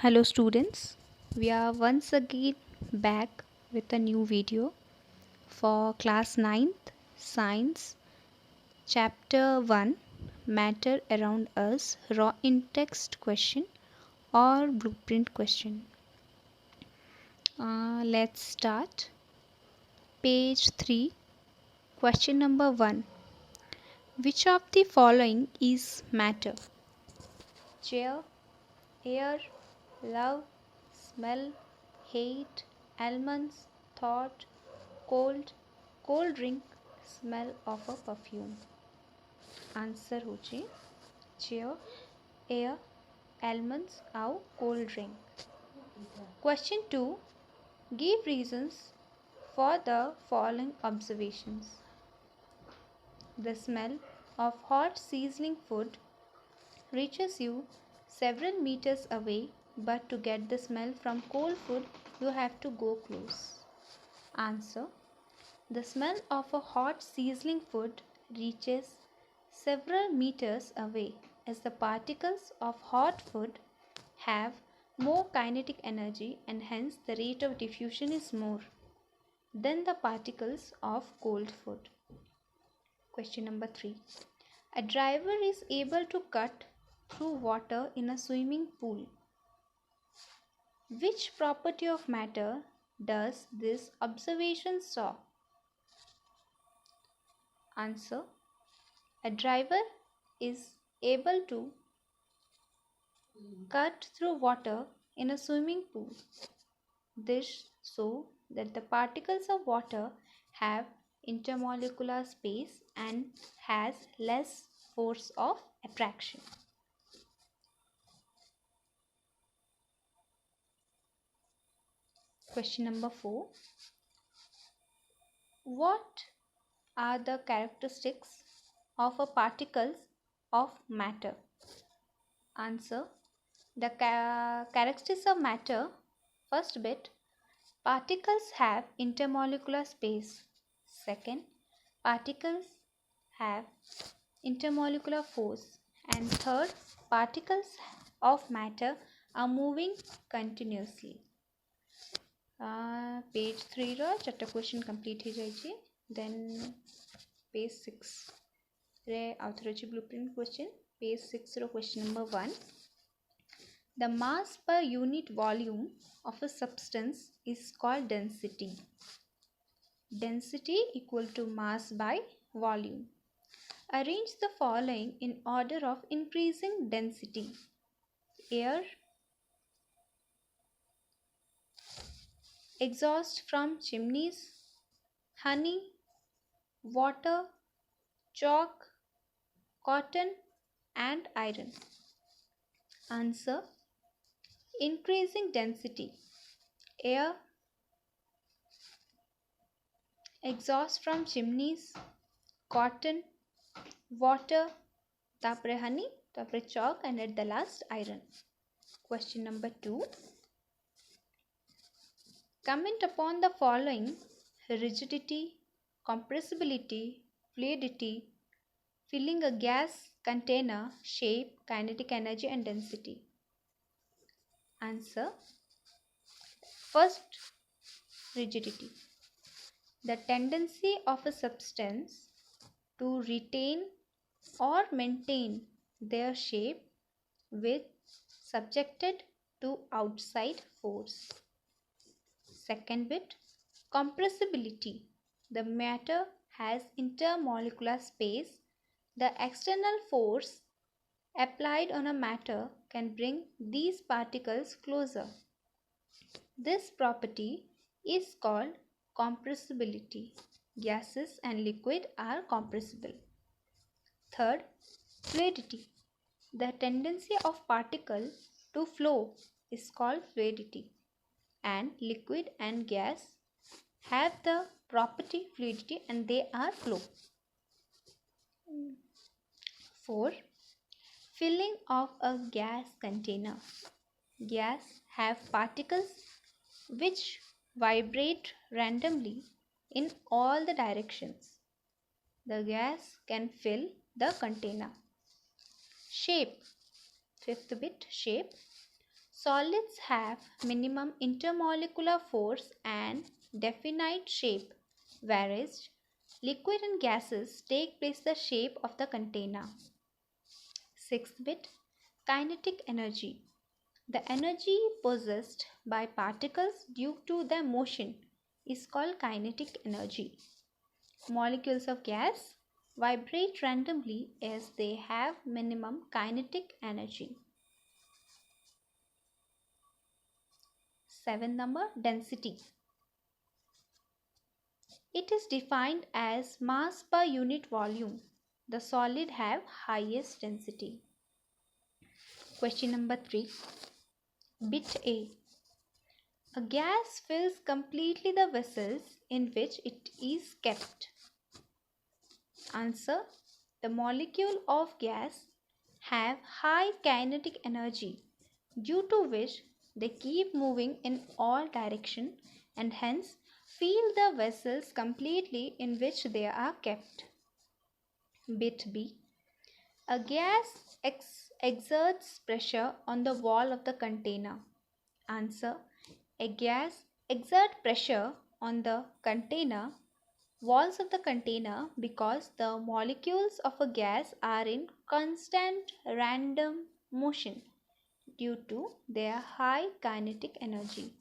Hello students, we are once again back with a new video for class 9th science chapter 1 matter around us raw in text question or blueprint question. Let's start. Page 3, question number 1. Which of the following is matter? Chair, air, love, smell, hate, almonds, thought, cold drink, smell of a perfume. Answer होचे chair, air, almonds और cold drink. Question 2. Give reasons for the following observations. The smell of hot sizzling food reaches you several meters away, but to get the smell from cold food you have to go close. Answer. The smell of a hot sizzling food reaches several meters away as the particles of hot food have more kinetic energy and hence the rate of diffusion is more than the particles of cold food. Question number 3. A driver is able to cut through water in a swimming pool. Which property of matter does this observation show? Answer. A driver is able to cut through water in a swimming pool. This shows that the particles of water have intermolecular space and has less force of attraction. Question number 4. What are the characteristics of a particles of matter? Answer. The characteristics of matter. First bit, particles have intermolecular space. Second, particles have intermolecular force. And third, particles of matter are moving continuously. Page 3 row चार्टा question complete हो जाइए. Then page 6 रे आउथर अछि blueprint question. Page 6 row question number 1. The mass per unit volume of a substance is called density. Density equal to mass by volume. Arrange the following in order of increasing density. Air, exhaust from chimneys, honey, water, chalk, cotton and iron. Answer. Increasing density. Air, exhaust from chimneys, cotton, water, tapre honey, tapre chalk and at the last iron. Question number 2. Comment upon the following: rigidity, compressibility, fluidity, filling a gas container, shape, kinetic energy and density. Answer. First, rigidity. The tendency of a substance to retain or maintain their shape with subjected to outside force. Second bit, compressibility. The matter has intermolecular space. The external force applied on a matter can bring these particles closer. This property is called compressibility. Gases and liquid are compressible. Third, fluidity. The tendency of particle to flow is called fluidity. And liquid and gas have the property fluidity and they are flow. 4. Filling of a gas container. Gas have particles which vibrate randomly in all the directions. The gas can fill the container. Shape. Fifth bit, shape. Solids have minimum intermolecular force and definite shape, whereas liquid and gases take place the shape of the container. Sixth bit, kinetic energy. The energy possessed by particles due to their motion is called kinetic energy. Molecules of gas vibrate randomly as they have minimum kinetic energy. 7 number, density. It is defined as mass per unit volume. The solid have highest density. Question number 3. Bit A. A gas fills completely the vessels in which it is kept. Answer. The molecule of gas have high kinetic energy, due to which they keep moving in all directions and hence fill the vessels completely in which they are kept. Bit B. A gas exerts pressure on the wall of the container. Answer. A gas exerts pressure on the container walls of the container because the molecules of a gas are in constant random motion due to their high kinetic energy.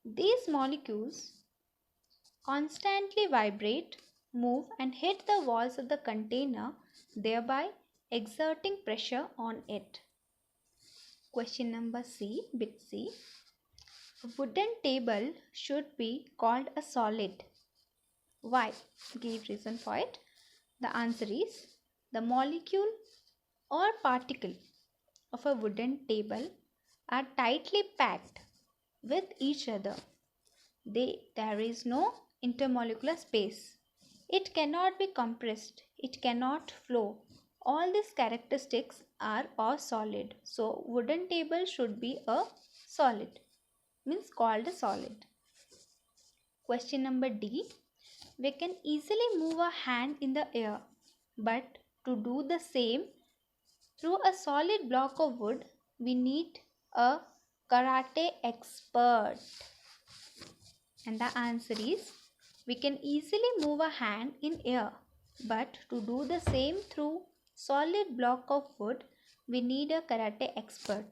These molecules constantly vibrate, move and hit the walls of the container, thereby exerting pressure on it. Question number C, bit C. A wooden table should be called a solid. Why? Give reason for it. The answer is the molecule or particle of a wooden table are tightly packed with each other. There is no intermolecular space. It cannot be compressed. It cannot flow. All these characteristics are a solid. So wooden table should be a solid. Means called a solid. Question number D. We can easily move a hand in the air, but to do the same through a solid block of wood, we need a karate expert. And the answer is, we can easily move a hand in air, but to do the same through solid block of wood, we need a karate expert.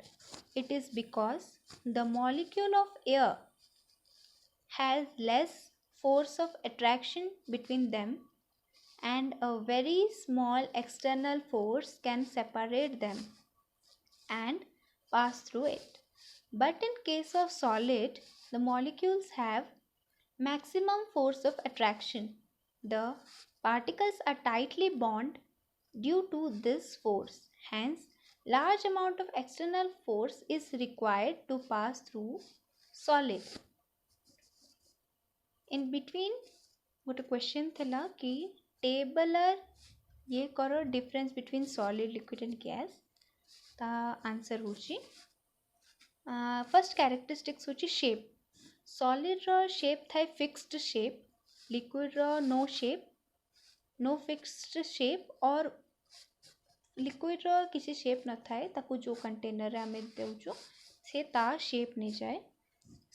It is because the molecule of air has less force of attraction between them and a very small external force can separate them and pass through it. But in case of solid, the molecules have maximum force of attraction. The particles are tightly bound due to this force. Hence, large amount of external force is required to pass through solid. In between ଗୋଟେ question थिला कि tabular ये करो difference between solid liquid and gas ता answer होची first characteristics होची shape solid रो shape थाए फिक्स्ड शेप लिक्विड रो no shape no fixed shape और लिक्विड रो किसी शेप न थाए ताकू जो कंटेनर आमे देउचो से ता शेप नहीं जाए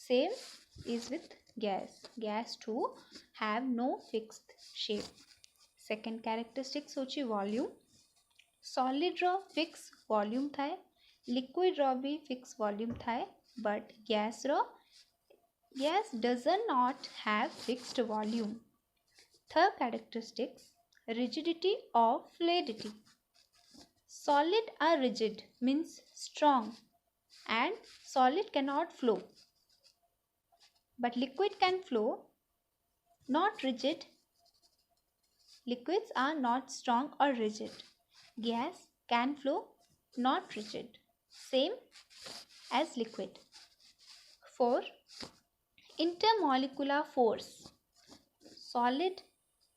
same is with gas too have no fixed shape. Second characteristics होची volume. Solid रो fixed volume थाए liquid रो भी fixed volume थाए but gas does not have fixed volume. Third characteristics, rigidity or fluidity. Solid are rigid means strong and solid cannot flow. But liquid can flow, not rigid. Liquids are not strong or rigid. Gas can flow, not rigid. Same as liquid. 4. Intermolecular force. Solid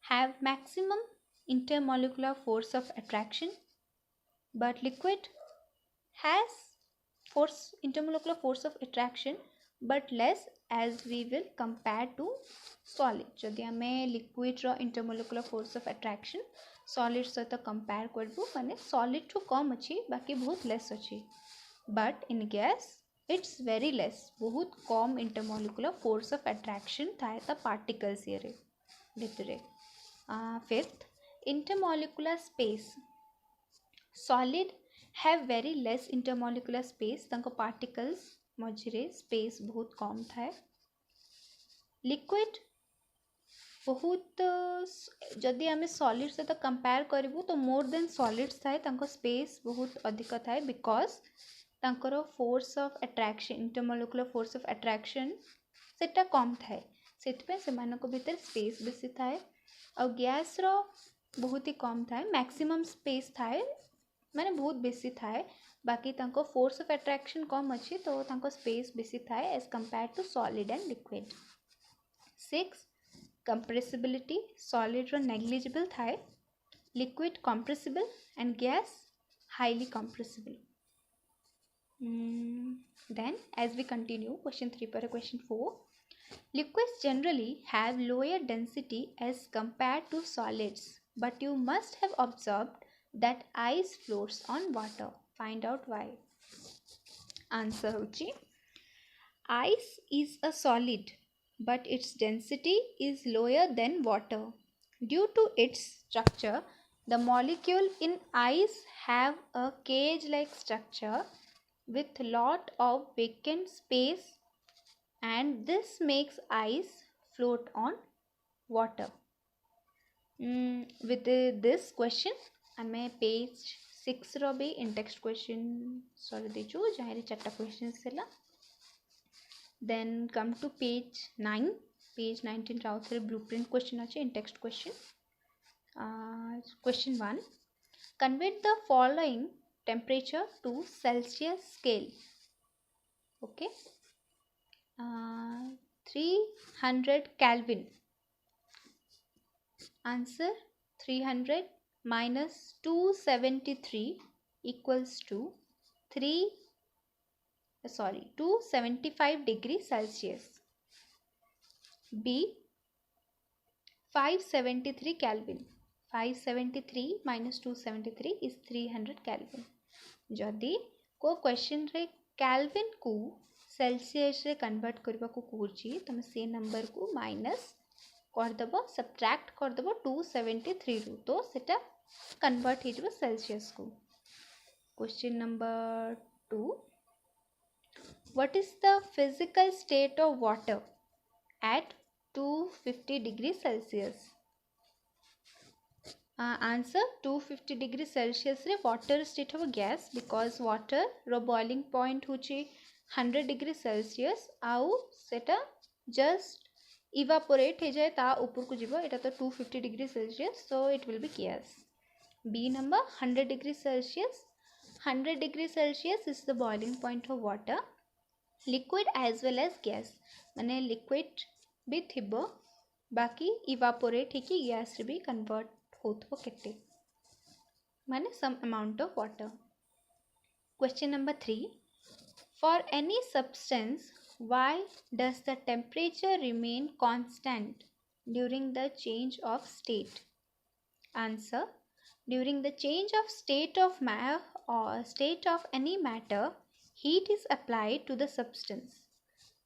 have maximum intermolecular force of attraction, but liquid has intermolecular force of attraction but less as we will compare to solid. जदि आमे liquid row intermolecular force of attraction solid सहित compare करबो माने solid ठू कम अछि बाकी बहुत less अछि but in gas it's very less, बहुत कम intermolecular force of attraction थाए ता particles ये भितरे. Fifth, intermolecular space. Solid have very less intermolecular space, तांको particles मझिरे space बहुत कम थाए. Liquid बहुत जदि आम सॉलिड सहित कंपेयर करूँ तो मोर देन सॉलिड्स थाए तांको स्पेस बहुत अधिक थाए बिकॉज तांकर force of attraction intermolecular force of attraction सेटा कम थाए से सेमानक भीतर स्पेस बेसी थाए आ गैस रो बहुत ही कम थाए मैक्सिमम स्पेस थाए माने बहुत बेसी थाए बाकी तांको फोर्स ऑफ अट्रैक्शन कम अच्छी तो तांको स्पेस बेसी थाए as compare to solid and liquid. 6. Compressibility. Solid रो negligible थाए, liquid compressible and gas highly compressible. Then as we continue question 3 पर question 4. Liquids generally have lower density as compared to solids, but you must have observed that ice floats on water. Find out why. Answer होची ice is a solid but its density is lower than water. Due to its structure, the molecule in ice have a cage-like structure with lot of vacant space and this makes ice float on water. With this question, आमे page 6 रो भी in text question sorry देचु जहाँ चार्टा questions थिला. Then come to page 9. Page 19 राउथर blueprint question अच्छे in text question. Question 1. Convert the following temperature to Celsius scale. Okay. 300 Kelvin. Answer 300 minus 273 equals to 275 degrees Celsius. B 573 Kelvin. 573 minus 273 is 300 Kelvin. जदि को question रे kelvin को Celsius रे convert करबा को कहूची तुम से नंबर को माइनस कर दबो सब्ट्रैक्ट कर दबो 273 रु तो सेटा कन्वर्ट हो जबो सेल्सियस को. Question number 2. What is the physical state of water at 250 degrees Celsius? Answer 250 degrees Celsius रे water state of gas because water रो boiling point होची 100 degrees Celsius आउ सेटा just evaporate हो जाए ता ऊपर को जीवो एटा तो 250 degrees Celsius so it will be gas. B number 100 degrees Celsius. 100 degrees Celsius is the boiling point of water. Liquid as well as gas माने liquid भी थिबो बाकी evaporate ही gas रे भी convert होथबो केते माने some amount of water. Question number 3. For any substance, why does the temperature remain constant during the change of state? Answer. During the change of state of matter or state of any matter, heat is applied to the substance.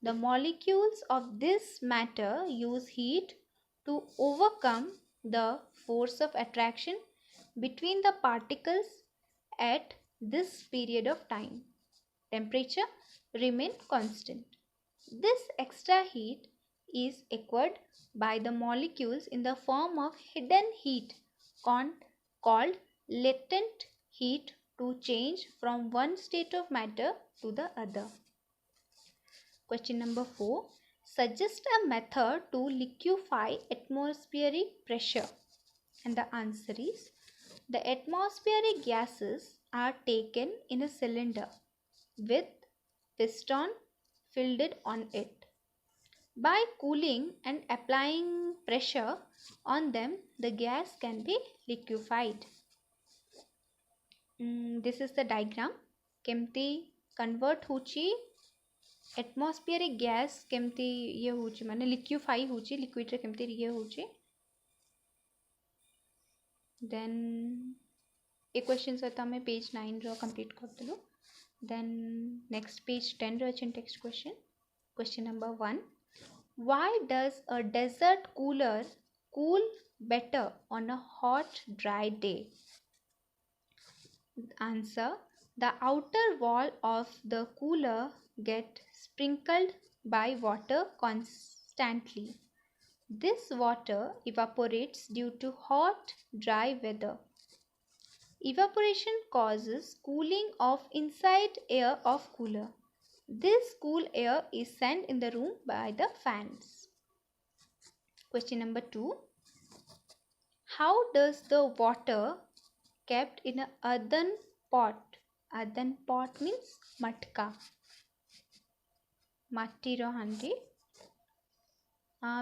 The molecules of this matter use heat to overcome the force of attraction between the particles at this period of time. Temperature remain constant. This extra heat is acquired by the molecules in the form of hidden heat called latent heat to change from one state of matter to the other. Question number 4. Suggest a method to liquefy atmospheric pressure. And the answer is, the atmospheric gases are taken in a cylinder with piston filled on it. By cooling and applying pressure on them, the gas can be liquefied. This is the diagram. केमती convert होची atmospheric gas केमती ये होची माने liquefy होची liquid रे केमती ये होची. Then a question सहित हमें page 9 रो complete कर देलु. Then next page 10 ro अछि text question. Question number 1. Why does a desert cooler cool better on a hot dry day? Answer. The outer wall of the cooler get sprinkled by water constantly. This water evaporates due to hot dry weather. Evaporation causes cooling of inside air of cooler. This cool air is sent in the room by the fans. Question number 2. How does the water kept in an earthen pot? Earthen pot means matka. Matiro handi.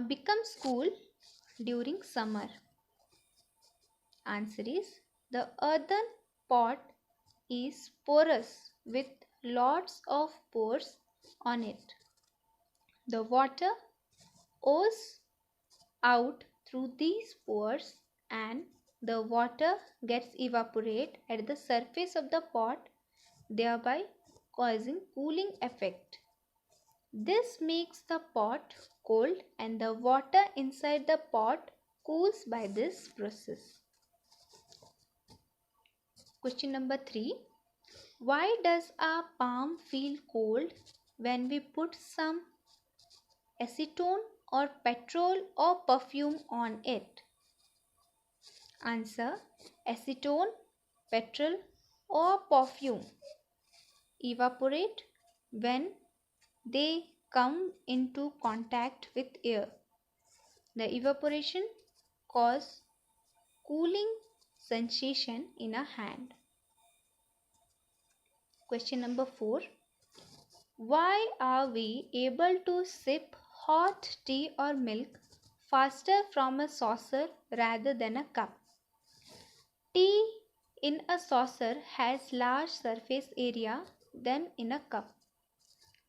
Becomes cool during summer. Answer is the earthen pot is porous with lots of pores on it. The water oozes out through these pores and the water gets evaporate at the surface of the pot, thereby causing cooling effect. This makes the pot cold and the water inside the pot cools by this process. Question number 3. Why does our palm feel cold when we put some acetone or petrol or perfume on it? Answer. Acetone, petrol or perfume evaporate when they come into contact with air. The evaporation causes cooling sensation in a hand. Question number 4. Why are we able to sip hot tea or milk faster from a saucer rather than a cup? Tea in a saucer has large surface area than in a cup.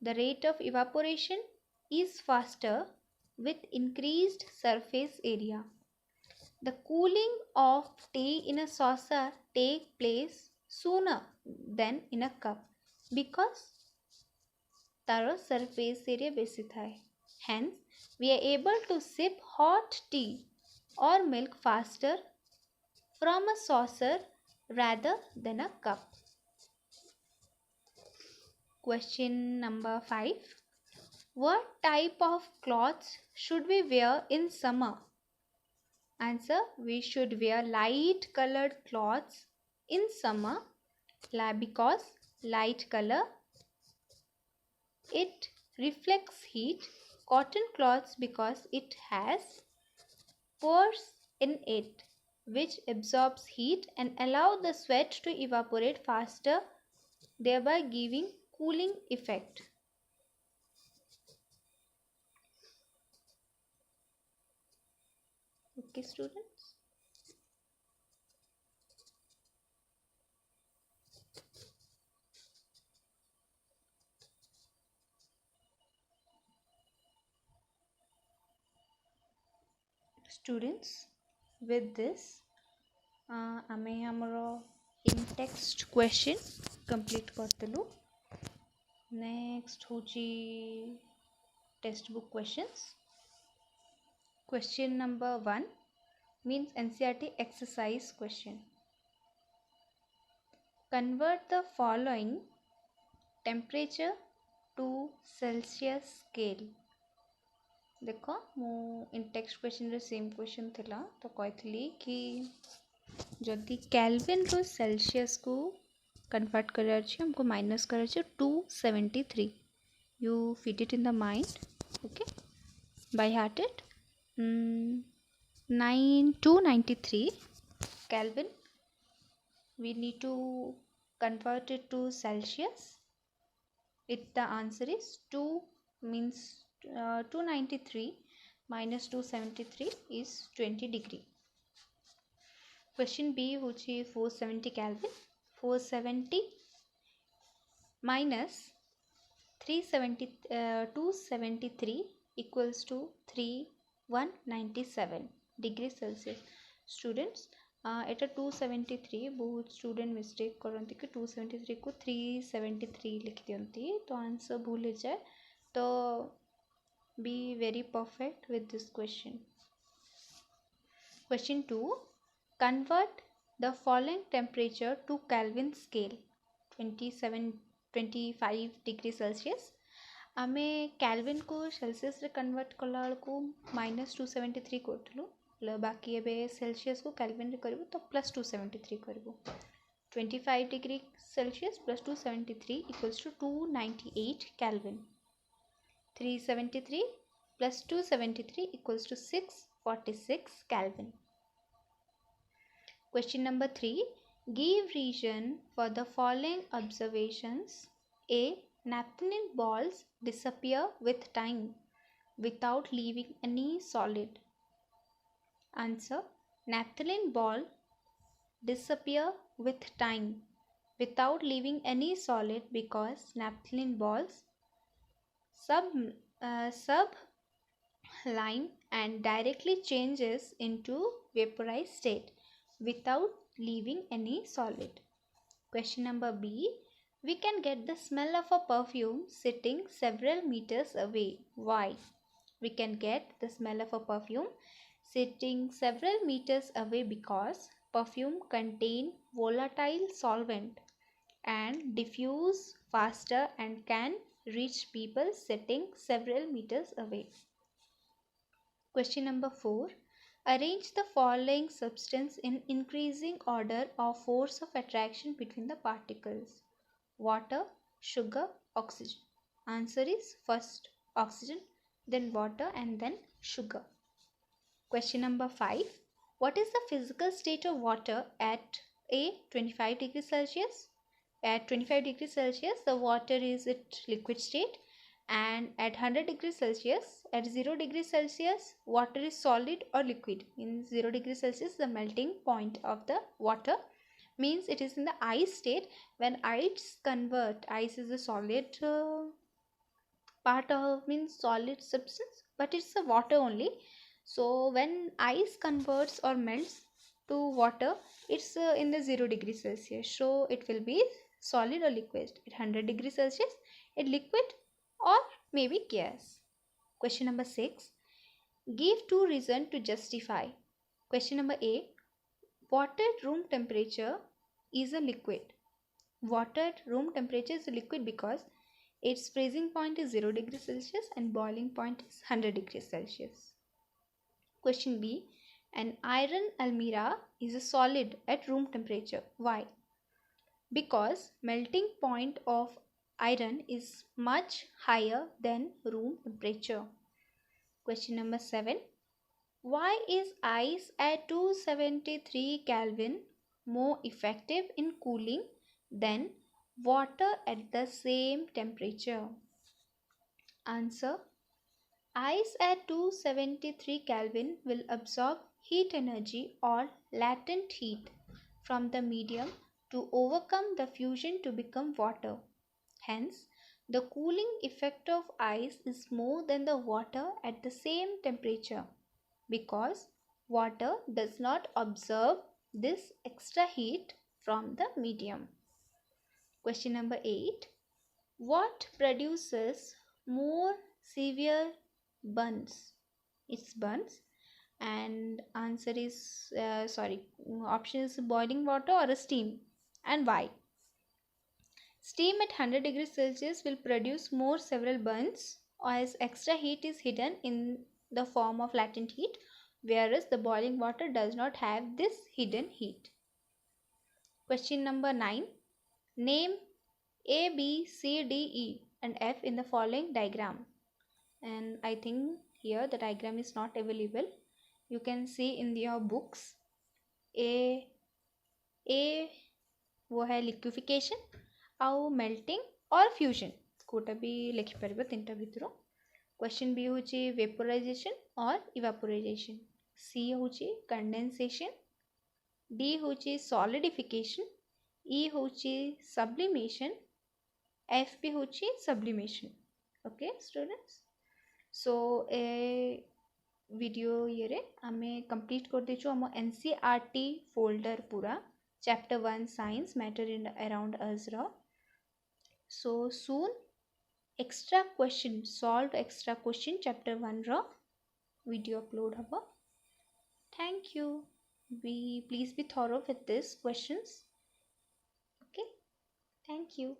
The rate of evaporation is faster with increased surface area. The cooling of tea in a saucer takes place sooner than in a cup because taro surface area बेसी थाए. Hence, we are able to sip hot tea or milk faster from a saucer rather than a cup. Question number 5. What type of clothes should we wear in summer? Answer. We should wear light colored clothes in summer because light color it reflects heat. Cotton cloths because it has pores in it which absorbs heat and allow the sweat to evaporate faster, thereby giving cooling effect. Okay, students. Students, with this, आमे हमरो in text question complete करतलु. Next होची textbook questions. Question number 1 means NCERT exercise question. Convert the following temperature to Celsius scale. देखो मु इन text question रे same question थिला तो कहथली कि जदि केल्विन रो सेल्सियस को कन्वर्ट करार छी हमको माइनस करार छी 273. You fit it in the mind. Okay, by heart it. 293 Kelvin. We need to convert it to Celsius. The answer is 2 means 293 minus 273 is 20 degree. Question B which is 470 Kelvin. 470 minus 273 equals to 3197 degree Celsius. Students, एटा 273 बहुत student mistake करती कि 273 को 373 लिखी दिखती तो answer भूल जाए तो be very perfect with this question. Question 2. Convert the following temperature to Kelvin scale 25 degree Celsius. आमे Kelvin को Celsius रे कन्वर्ट कला को -273 करथलु बाकी एबे सेल्सियस को केल्विन रे करबो तो +273 करबो. 25 degree Celsius +273 equals to 298 Kelvin. 373 plus 273 equals to 646 Kelvin. Question number 3. Give reason for the following observations. A. Naphthalene balls disappear with time without leaving any solid. Answer. Naphthalene ball disappear with time without leaving any solid because naphthalene balls subline and directly changes into vaporized state without leaving any solid. Question number B. We can get the smell of a perfume sitting several meters away. Why? We can get the smell of a perfume sitting several meters away because perfume contain volatile solvent and diffuse faster and can reach people sitting several meters away. Question number 4. Arrange the following substance in increasing order of force of attraction between the particles. Water, sugar, oxygen. Answer is first oxygen, then water and then sugar. Question number 5. What is the physical state of water at A. 25 degrees Celsius? At 25 degrees Celsius, the water is at liquid state, and at 100 degrees Celsius, at 0 degrees Celsius, water is solid or liquid. In 0 degrees Celsius, the melting point of the water means it is in the ice state. When ice is a solid part of means solid substance, but it's a water only. So when ice converts or melts to water, it's in the 0 degrees Celsius, so it will be solid or liquid. At 100 degrees Celsius, it liquid or maybe gas. Question number 6. Give 2 reasons to justify. Question number A. Water at room temperature is a liquid. Water at room temperature is a liquid because its freezing point is 0 degrees Celsius and boiling point is 100 degrees Celsius. Question B. An iron almirah is a solid at room temperature. Why? Because melting point of iron is much higher than room temperature. Question number 7. Why is ice at 273 Kelvin more effective in cooling than water at the same temperature? Answer. Ice at 273 Kelvin will absorb heat energy or latent heat from the medium to overcome the fusion to become water. Hence, the cooling effect of ice is more than the water at the same temperature because water does not absorb this extra heat from the medium. Question number 8. What produces more severe burns? It's burns, and answer is option is boiling water or a steam. And why? Steam at 100 degrees Celsius will produce more several burns as extra heat is hidden in the form of latent heat, whereas the boiling water does not have this hidden heat. Question number 9. Name A, B, C, D, E and F in the following diagram. And I think here the diagram is not available. You can see in your books. A वो है liquefaction आउ melting और fusion Kota भी लिखि परिबे तीनटा भितरो. Question B होची vaporization और evaporation. C होची condensation. D होची solidification. E होची sublimation. F भी होची sublimation. Okay students. So video ये आमे कंप्लीट कर देचु हम एनसीईआरटी फोल्डर पूरा chapter 1 science matter in around us रो so soon extra question solve extra question chapter 1 रो वीडियो अपलोड हबो thank you be please be thorough with this questions okay thank you